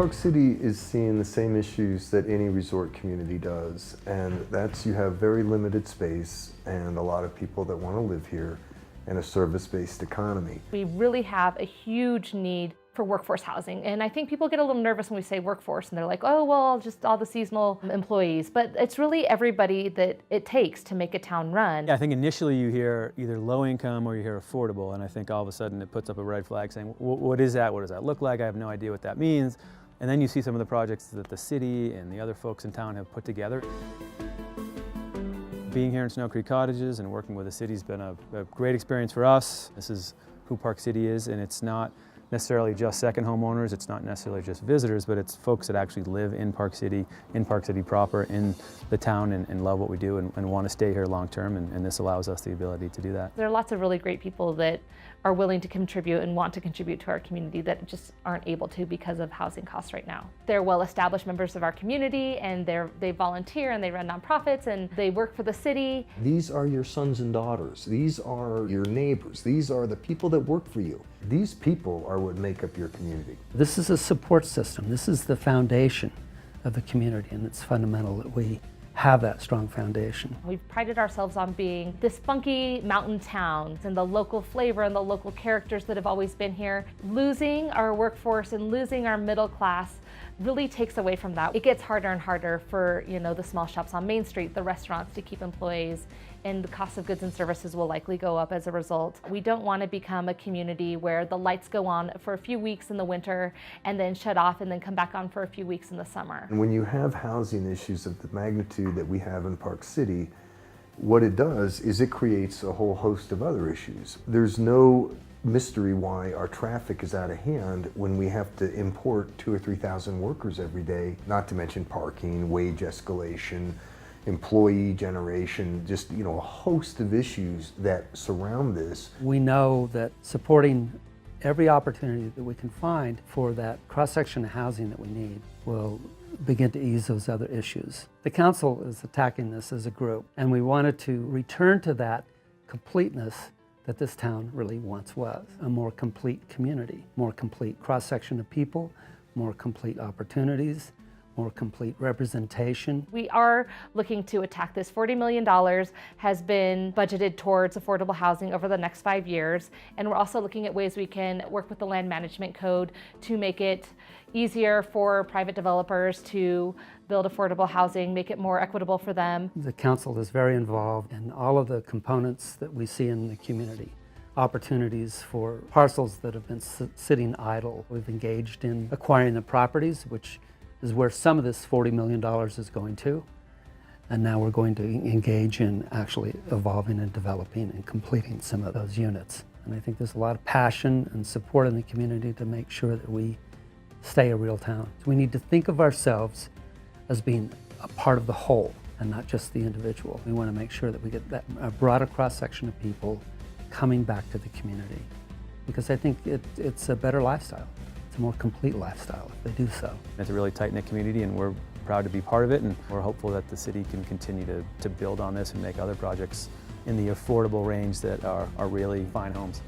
Park City is seeing the same issues that any resort community does, and that's you have very limited space and a lot of people that want to live here and a service-based economy. We really have a huge need for workforce housing, and I think people get a little nervous when we say workforce and they're like, oh well, just all the seasonal employees, but it's really everybody that it takes to make a town run. Yeah, I think initially you hear either low income or you hear affordable, and I think all of a sudden it puts up a red flag saying, what is that? What does that look like? I have no idea what that means. And then you see some of the projects that the city and the other folks in town have put together. Being here in Snow Creek Cottages and working with the city has been a great experience for us. This is who Park City is, and it's not necessarily just second homeowners, it's not necessarily just visitors, but it's folks that actually live in Park City proper, in the town, and love what we do and want to stay here long term, and this allows us the ability to do that. There are lots of really great people that are willing to contribute and want to contribute to our community that just aren't able to because of housing costs right now. They're well-established members of our community, and they volunteer and they run nonprofits and they work for the city. These are your sons and daughters. These are your neighbors. These are the people that work for you. These people are what make up your community. This is a support system. This is the foundation of the community, and it's fundamental that we have that strong foundation. We've prided ourselves on being this funky mountain town and the local flavor and the local characters that have always been here. Losing our workforce and losing our middle class really takes away from that. It gets harder and harder for, the small shops on Main Street, the restaurants, to keep employees, and the cost of goods and services will likely go up as a result. We don't want to become a community where the lights go on for a few weeks in the winter and then shut off and then come back on for a few weeks in the summer. And when you have housing issues of the magnitude that we have in Park City, what it does is it creates a whole host of other issues. There's no mystery why our traffic is out of hand when we have to import 2,000 or 3,000 workers every day, not to mention parking, wage escalation, employee generation, just a host of issues that surround this. We know that supporting every opportunity that we can find for that cross-section of housing that we need will begin to ease those other issues. The council is attacking this as a group, and we wanted to return to that completeness that this town really once was. A more complete community, more complete cross-section of people, more complete opportunities, more complete representation. We are looking to attack this. $40 million has been budgeted towards affordable housing over the next 5 years, and we're also looking at ways we can work with the land management code to make it easier for private developers to build affordable housing, make it more equitable for them. The council is very involved in all of the components that we see in the community. Opportunities for parcels that have been sitting idle. We've engaged in acquiring the properties, which is where some of this $40 million is going to. And now we're going to engage in actually evolving and developing and completing some of those units. And I think there's a lot of passion and support in the community to make sure that we stay a real town. So we need to think of ourselves as being a part of the whole and not just the individual. We want to make sure that we get that a broader cross-section of people coming back to the community, because I think it's a better lifestyle. It's a more complete lifestyle if they do so. It's a really tight-knit community, and we're proud to be part of it, and we're hopeful that the city can continue to build on this and make other projects in the affordable range that are really fine homes.